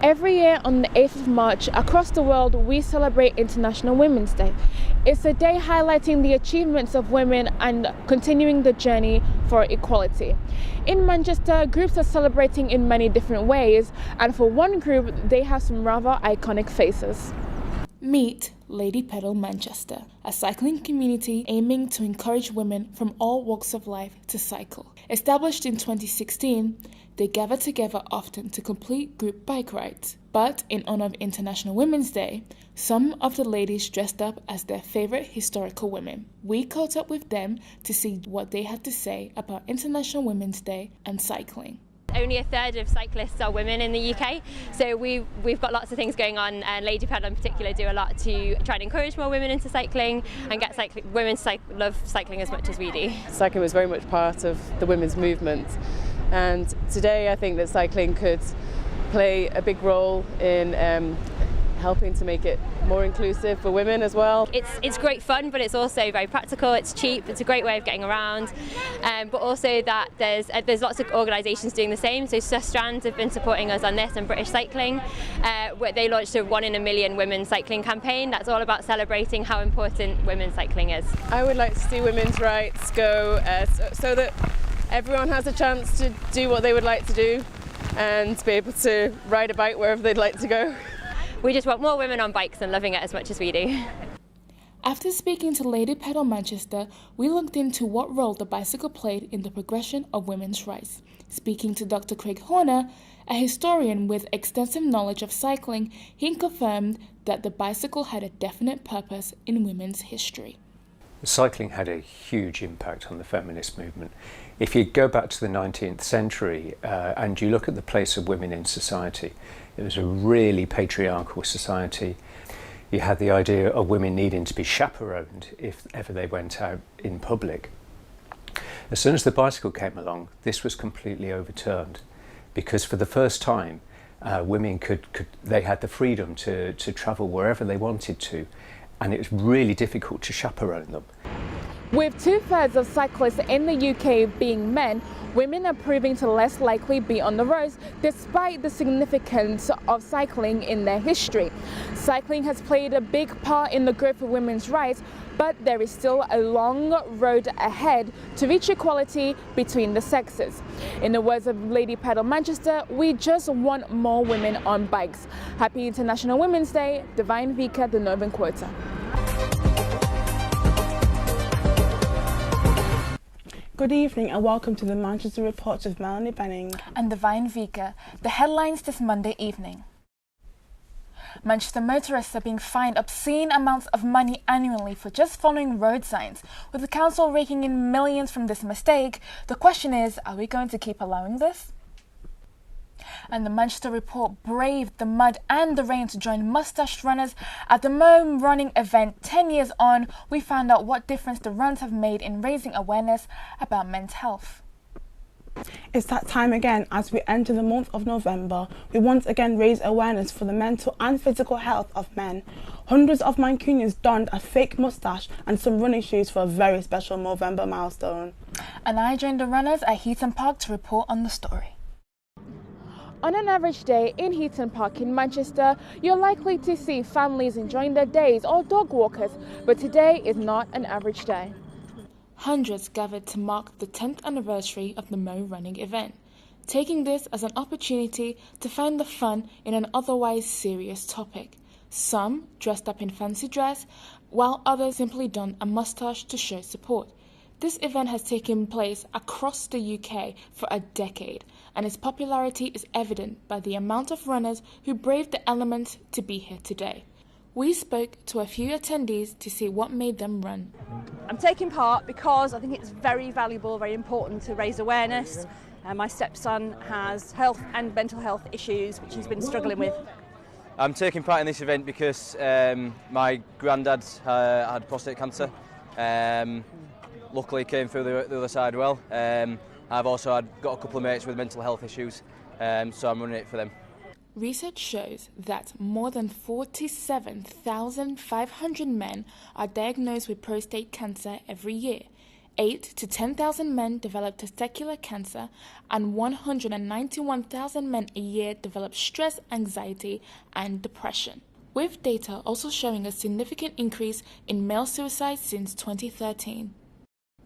Every year on the 8th of March, across the world, we celebrate International Women's Day. It's a day highlighting the achievements of women and continuing the journey for equality. In Manchester, groups are celebrating in many different ways, and for one group, they have some rather iconic faces. Meet Lady Pedal Manchester, a cycling community aiming to encourage women from all walks of life to cycle. Established in 2016, they gather together often to complete group bike rides. But in honor of International Women's Day, some of the ladies dressed up as their favorite historical women. We caught up with them to see what they had to say about International Women's Day and cycling. Only a third of cyclists are women in the UK, so we've got lots of things going on, and Lady Pedal in particular do a lot to try and encourage more women into cycling and get women love cycling as much as we do. Cycling was very much part of the women's movement, and today I think that cycling could play a big role in helping to make it more inclusive for women as well. It's great fun, but it's also very practical, it's cheap, it's a great way of getting around, but also that there's lots of organisations doing the same. So Sustrans have been supporting us on this, and British Cycling, where they launched a 1 in a million women cycling campaign that's all about celebrating how important women's cycling is. I would like to see women's rights go so that everyone has a chance to do what they would like to do and be able to ride a bike wherever they'd like to go. We just want more women on bikes and loving it as much as we do. After speaking to Lady Pedal Manchester, we looked into what role the bicycle played in the progression of women's rights. Speaking to Dr. Craig Horner, a historian with extensive knowledge of cycling, he confirmed that the bicycle had a definite purpose in women's history. Cycling had a huge impact on the feminist movement. If you go back to the 19th century and you look at the place of women in society, it was a really patriarchal society. You had the idea of women needing to be chaperoned if ever they went out in public. As soon as the bicycle came along, this was completely overturned, because for the first time women they had the freedom to travel wherever they wanted to, and it was really difficult to chaperone them. With 2/3 of cyclists in the UK being men, women are proving to less likely be on the roads despite the significance of cycling in their history. Cycling has played a big part in the growth of women's rights, but there is still a long road ahead to reach equality between the sexes. In the words of Lady Pedal Manchester, we just want more women on bikes. Happy International Women's Day, Divine Vika, the Northern Quarter. Good evening and welcome to the Manchester Report with Melanie Benning and Divine Vika. The headlines this Monday evening. Manchester motorists are being fined obscene amounts of money annually for just following road signs. With the council raking in millions from this mistake, the question is, are we going to keep allowing this? And the Manchester Report braved the mud and the rain to join mustached runners at the Mo running event. 10 years on, we found out what difference the runs have made in raising awareness about men's health. It's that time again. As we enter the month of November, we once again raise awareness for the mental and physical health of men. Hundreds of Mancunians donned a fake moustache and some running shoes for a very special Movember milestone. And I joined the runners at Heaton Park to report on the story. On an average day in Heaton Park in Manchester, you're likely to see families enjoying their days or dog walkers, but today is not an average day. Hundreds gathered to mark the 10th anniversary of the Mo running event, taking this as an opportunity to find the fun in an otherwise serious topic. Some dressed up in fancy dress, while others simply donned a moustache to show support. This event has taken place across the UK for a decade, and its popularity is evident by the amount of runners who braved the elements to be here today. We spoke to a few attendees to see what made them run. I'm taking part because I think it's very valuable, very important to raise awareness. My stepson has health and mental health issues which he's been struggling with. I'm taking part in this event because my granddad had prostate cancer. Luckily came through the other side well. I've also got a couple of mates with mental health issues, so I'm running it for them. Research shows that more than 47,500 men are diagnosed with prostate cancer every year. 8 to 10,000 men develop testicular cancer, and 191,000 men a year develop stress, anxiety, and depression, with data also showing a significant increase in male suicide since 2013.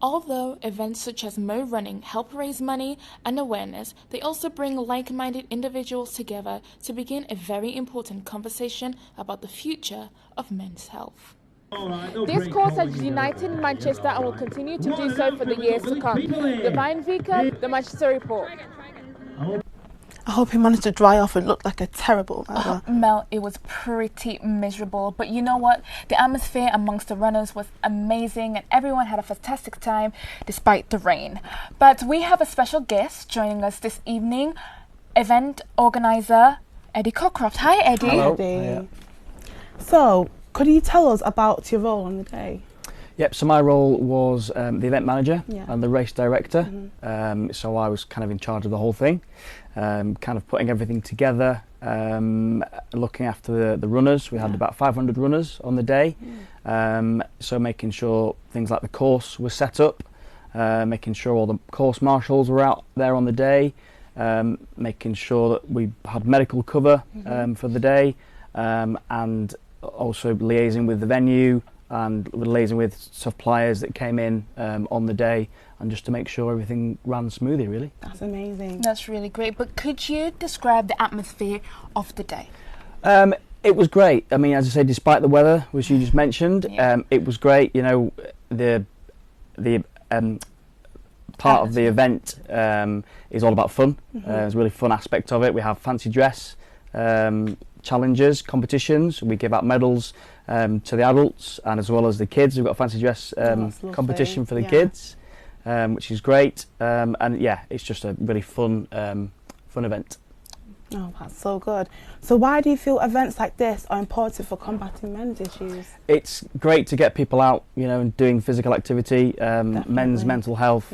Although events such as Mo Running help raise money and awareness, they also bring like-minded individuals together to begin a very important conversation about the future of men's health. This cause has united Manchester and will continue to do so for the years to come. Divine Vika, the Manchester Report. I hope he managed to dry off and look like a terrible weather. Mel, it was pretty miserable, but you know what? The atmosphere amongst the runners was amazing and everyone had a fantastic time despite the rain. But we have a special guest joining us this evening, event organizer Eddie Cockcroft. Hi, Eddie. Hello. Eddie. So, could you tell us about your role on the day? Yep, so my role was the event manager and the race director. So I was kind of in charge of the whole thing, kind of putting everything together, looking after the runners. We had about 500 runners on the day, so making sure things like the course was set up, making sure all the course marshals were out there on the day, making sure that we had medical cover for the day, and also liaising with the venue, and liaising with suppliers that came in on the day, and just to make sure everything ran smoothly, really. That's amazing. That's really great. But could you describe the atmosphere of the day? It was great. I mean, as I say, despite the weather, which you just mentioned, it was great. You know, the part of the event is all about fun. There's a really fun aspect of it. We have fancy dress challenges, competitions. We give out medals to the adults and as well as the kids. We've got a fancy dress competition for the kids, which is great. And yeah, it's just a really fun event. Oh, that's so good. So why do you feel events like this are important for combating men's issues? It's great to get people out, you know, and doing physical activity. Men's mental health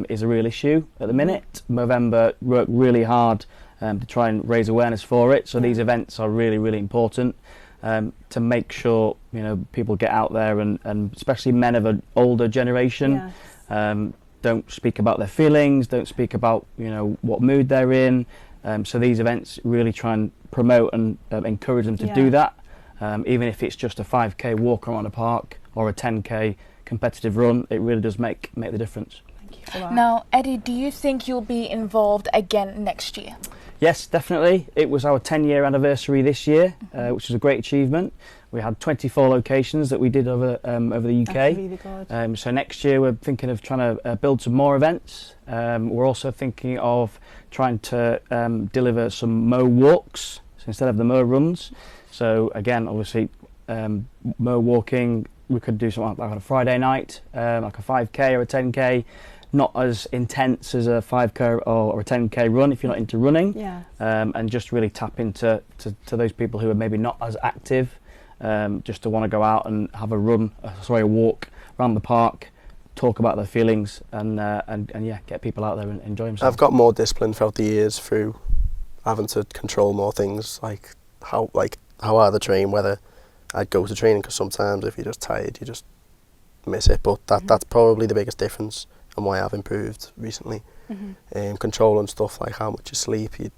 is a real issue at the minute. Movember worked really hard to try and raise awareness for it. So these events are really, really important to make sure, you know, people get out there and especially men of an older generation don't speak about their feelings, don't speak about, you know, what mood they're in. So these events really try and promote and encourage them to do that, even if it's just a 5k walk around a park or a 10k competitive run. It really does make the difference. Thank you for that. Now, Eddie, do you think you'll be involved again next year? Yes, definitely. It was our 10-year anniversary this year, which was a great achievement. We had 24 locations that we did over the UK. That's really good. So next year we're thinking of trying to build some more events. We're also thinking of trying to deliver some Mo walks instead of the Mo runs. So again, obviously, Mo walking, we could do something like on a Friday night, like a 5k or a 10k. Not as intense as a 5k or a 10k run if you're not into running, and just really tap into those people who are maybe not as active, just to want to go out and have a walk around the park, talk about their feelings, and yeah, get people out there and enjoy themselves. I've got more discipline throughout the years through having to control more things, like how hard I train, whether I'd go to training, because sometimes if you're just tired you just miss it, but that's probably the biggest difference and why I've improved recently. Controlling stuff like how much you sleep, you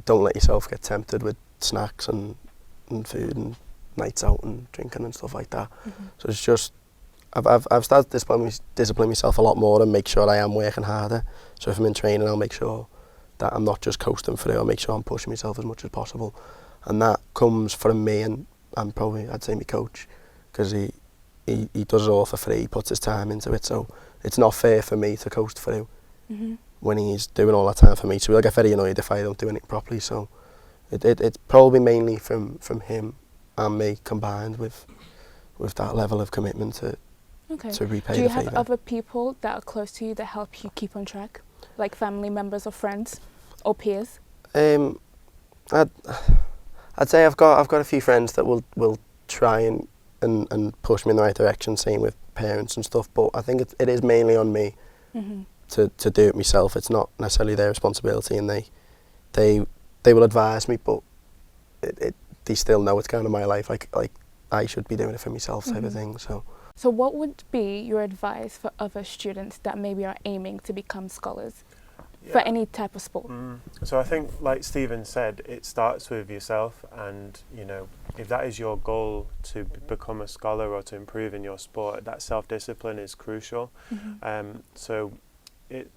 don't let yourself get tempted with snacks and food and nights out and drinking and stuff like that. So it's just I've started to discipline myself a lot more and make sure I am working harder. So if I'm in training, I'll make sure that I'm not just coasting through. I'll make sure I'm pushing myself as much as possible, and that comes from me and probably I'd say my coach, because he does it all for free. He puts his time into it, so it's not fair for me to coast through when he's doing all that time for me. So he'll get very annoyed if I don't do anything properly. So it's probably mainly from him and me combined with that level of commitment to repay the favour. Do you have other people that are close to you that help you keep on track, like family members or friends or peers? I'd say I've got a few friends that will try and push me in the right direction, same with parents and stuff, but I think it is mainly on me to do it myself. It's not necessarily their responsibility, and they will advise me, but they still know it's kind of my life, like I should be doing it for myself type of thing. So So what would be your advice for other students that maybe are aiming to become scholars for any type of sport? So I think, like Stephen said, it starts with yourself, and you know, if that is your goal to become a scholar or to improve in your sport, that self-discipline is crucial. So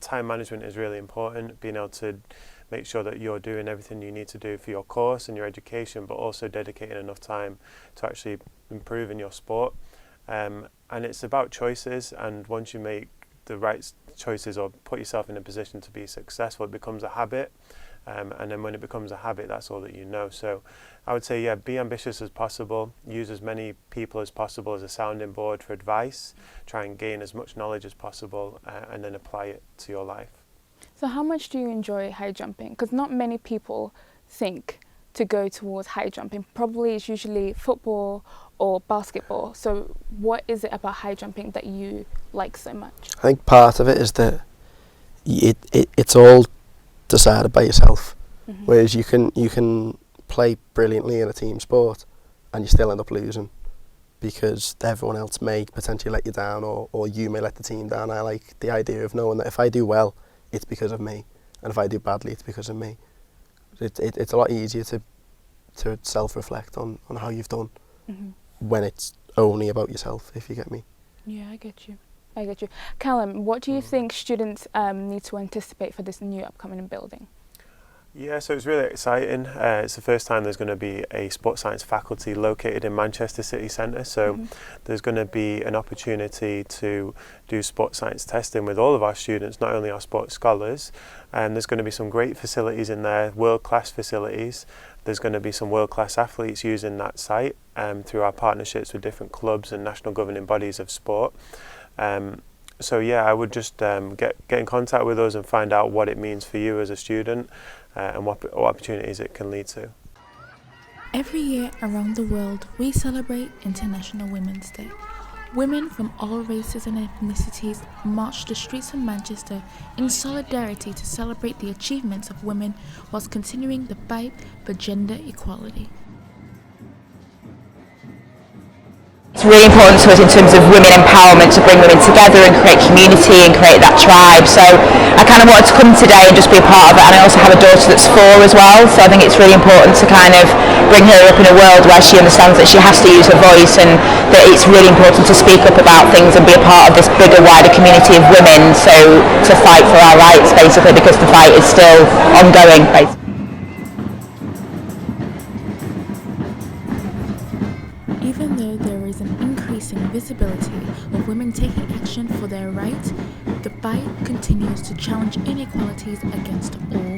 time management is really important, being able to make sure that you're doing everything you need to do for your course and your education, but also dedicating enough time to actually improve in your sport. And it's about choices, and once you make the right choices or put yourself in a position to be successful, it becomes a habit. And then when it becomes a habit, that's all that you know. So I would say, yeah, be ambitious as possible, use as many people as possible as a sounding board for advice, try and gain as much knowledge as possible, and then apply it to your life. So how much do you enjoy high jumping? Because not many people think to go towards high jumping. Probably it's usually football or basketball. So what is it about high jumping that you like so much? I think part of it is that it's all decided by yourself. Whereas you can play brilliantly in a team sport and you still end up losing because everyone else may potentially let you down, or you may let the team down. I like the idea of knowing that if I do well, it's because of me, and if I do badly, it's because of me. It's a lot easier to self-reflect on how you've done when it's only about yourself, if you get me. Yeah, I get you. Callum, what do you think students need to anticipate for this new upcoming building? Yeah, so it's really exciting. It's the first time there's going to be a sports science faculty located in Manchester City Centre, so there's going to be an opportunity to do sports science testing with all of our students, not only our sports scholars, and there's going to be some great facilities in there, world-class facilities. There's going to be some world-class athletes using that site through our partnerships with different clubs and national governing bodies of sport. So yeah, I would just get in contact with us and find out what it means for you as a student and what opportunities it can lead to. Every year around the world, we celebrate International Women's Day. Women from all races and ethnicities march the streets of Manchester in solidarity to celebrate the achievements of women whilst continuing the fight for gender equality. It's really important to us in terms of women empowerment to bring women together and create community and create that tribe. So I kind of wanted to come today and just be a part of it, and I also have a daughter that's 4 as well, so I think it's really important to kind of bring her up in a world where she understands that she has to use her voice and that it's really important to speak up about things and be a part of this bigger, wider community of women, so to fight for our rights basically, because the fight is still ongoing basically. Even though there is an increasing visibility of women taking action for their rights, the fight continues to challenge inequalities against all